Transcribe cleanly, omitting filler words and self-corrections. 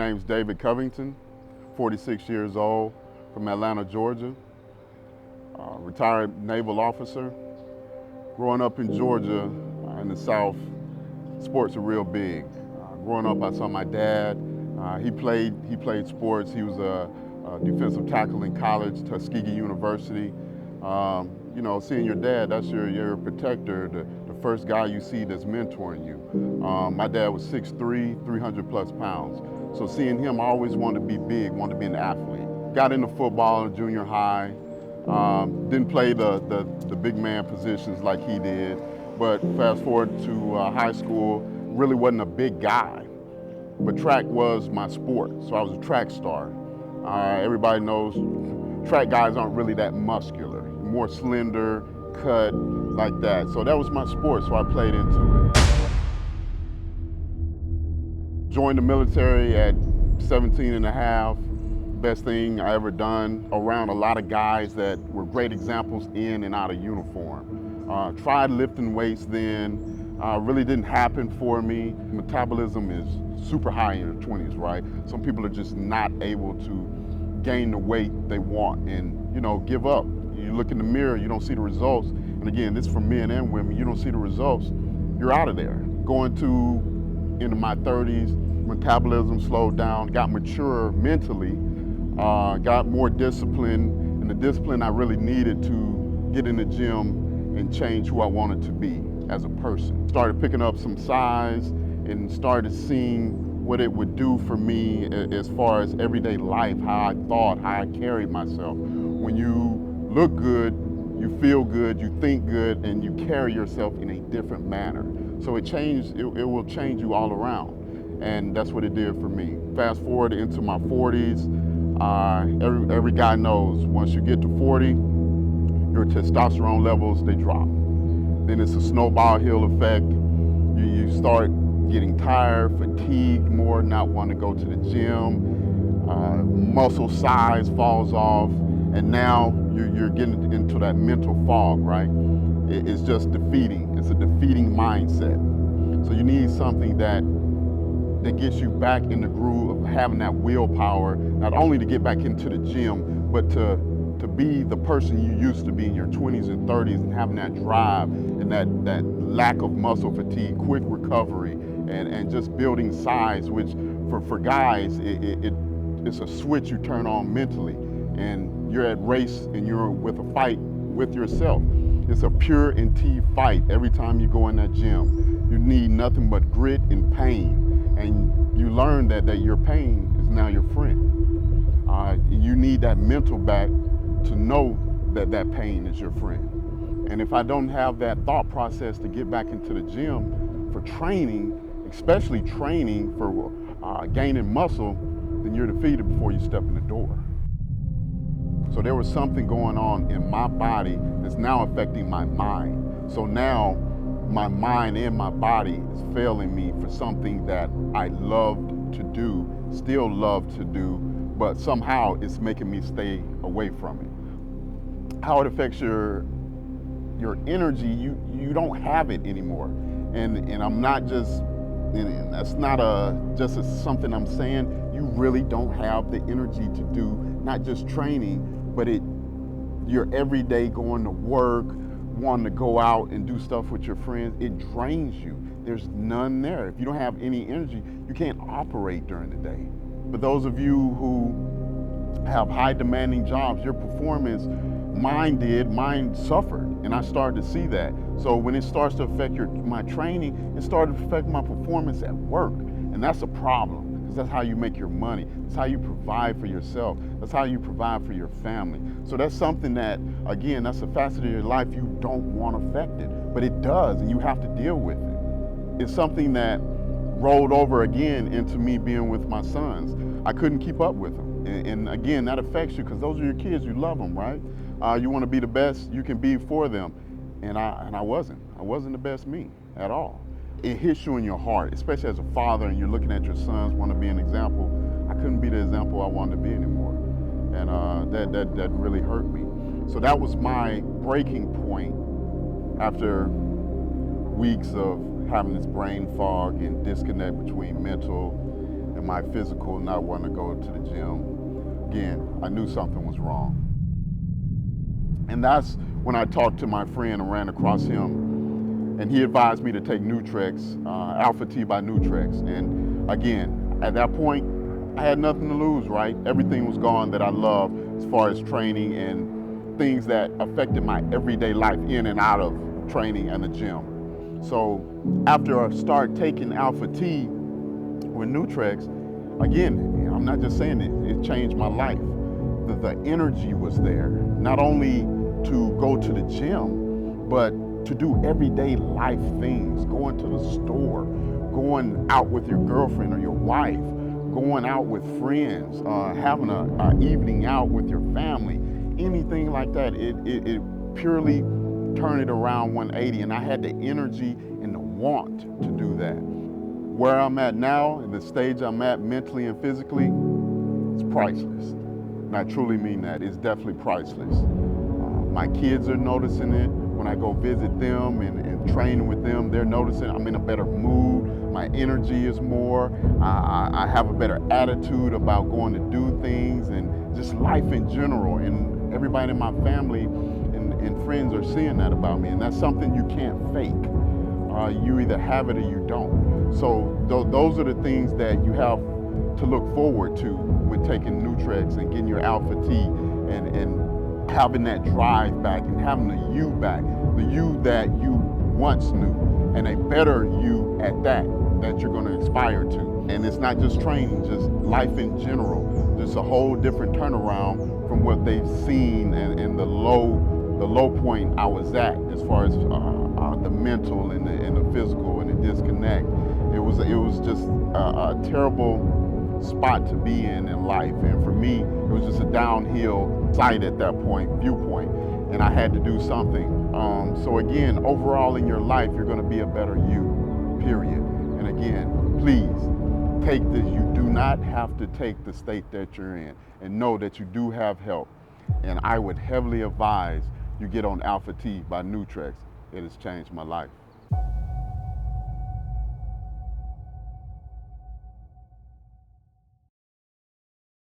name's David Covington, 46 years old, from Atlanta, Georgia. Retired naval officer. Growing up in Georgia, in the South, sports are real big. Growing up, I saw my dad. He played sports. He was a defensive tackle in college, Tuskegee University. You know, seeing your dad, that's your protector, the first guy you see that's mentoring you. My dad was 6'3", 300 plus pounds. So seeing him, I always wanted to be big, wanted to be an athlete. Got into football in junior high. Didn't play the big man positions like he did, but fast forward to high school, really wasn't a big guy, but track was my sport, so I was a track star. Everybody knows track guys aren't really that muscular, more slender, cut, like that. So that was my sport, so I played into it. Joined the military at 17 and a half. Best thing I ever done, around a lot of guys that were great examples in and out of uniform. Tried lifting weights then, really didn't happen for me. Metabolism is super high in your 20s, right? Some people are just not able to gain the weight they want and, you know, give up. You look in the mirror, you don't see the results. And again, this is for men and women, you don't see the results, you're out of there. Going into my 30s, metabolism slowed down, got mature mentally, got more discipline, and the discipline I really needed to get in the gym and change who I wanted to be as a person. Started picking up some size and started seeing what it would do for me as far as everyday life, how I thought, how I carried myself. When you look good, you feel good, you think good, and you carry yourself in a different manner. So it will change you all around. And that's what it did for me. Fast forward into my 40s, every guy knows once you get to 40, your testosterone levels, they drop. Then it's a snowball hill effect. You start getting tired, fatigued more, not wanting to go to the gym. Muscle size falls off, and now you're getting into that mental fog, right? It's just defeating. It's a defeating mindset. So you need something that gets you back in the groove of having that willpower, not only to get back into the gym, but to be the person you used to be in your 20s and 30s and having that drive and that lack of muscle fatigue, quick recovery, and just building size, which for guys, it's a switch you turn on mentally. And you're at race and you're with a fight with yourself. It's a pure and T fight every time you go in that gym. You need nothing but grit and pain. And you learn that your pain is now your friend. You need that mental back to know that pain is your friend. And if I don't have that thought process to get back into the gym for training, especially training for gaining muscle, then you're defeated before you step in the door. So there was something going on in my body that's now affecting my mind. So now my mind and my body is failing me for something that I loved to do, still love to do, but somehow it's making me stay away from it. How it affects your energy, you don't have it anymore. And I'm not just, and that's not just something I'm saying, you really don't have the energy to do not just training, but your everyday going to work, wanting to go out and do stuff with your friends, it drains you. There's none there. If you don't have any energy, you can't operate during the day. But those of you who have high demanding jobs, your performance, mine suffered, and I started to see that. So when it starts to affect my training, it started to affect my performance at work, and that's a problem. Because that's how you make your money. That's how you provide for yourself. That's how you provide for your family. So that's something that, again, that's a facet of your life you don't want affected, but it does, and you have to deal with it. It's something that rolled over again into me being with my sons. I couldn't keep up with them. And again, that affects you because those are your kids, you love them, right? You want to be the best you can be for them. And I wasn't. I wasn't the best me at all. It hits you in your heart, especially as a father and you're looking at your sons, want to be an example. I couldn't be the example I wanted to be anymore. And that really hurt me. So that was my breaking point after weeks of having this brain fog and disconnect between mental in my physical, not wanting to go to the gym. Again, I knew something was wrong. And that's when I talked to my friend and ran across him, and he advised me to take Nutrex, ALPHA-T by Nutrex. And again, at that point, I had nothing to lose, right? Everything was gone that I loved as far as training and things that affected my everyday life in and out of training and the gym. So after I started taking ALPHA-T with Nutrex, again, I'm not just saying it changed my life. The energy was there, not only to go to the gym, but to do everyday life things, going to the store, going out with your girlfriend or your wife, going out with friends, having an evening out with your family, anything like that. It purely turned it around 180, and I had the energy and the want to do that. Where I'm at now, in the stage I'm at mentally and physically, it's priceless. And I truly mean that. It's definitely priceless. My kids are noticing it. When I go visit them and train with them, they're noticing I'm in a better mood. My energy is more. I have a better attitude about going to do things and just life in general. And everybody in my family and friends are seeing that about me. And that's something you can't fake. You either have it or you don't. So those are the things that you have to look forward to with taking Nutrex and getting your ALPHA-T and having that drive back and having the you back, the you that you once knew, and a better you at that you're going to aspire to. And it's not just training, just life in general. Just a whole different turnaround from what they've seen and the low point I was at as far as the mental and the physical and the disconnect. It was just a terrible spot to be in life, and for me it was just a downhill site at that viewpoint, and I had to do something. So again, overall in your life, you're going to be a better you, period. And again, please take this. You do not have to take the state that you're in, and know that you do have help. And I would heavily advise you get on ALPHA-T by Nutrex. It has changed my life.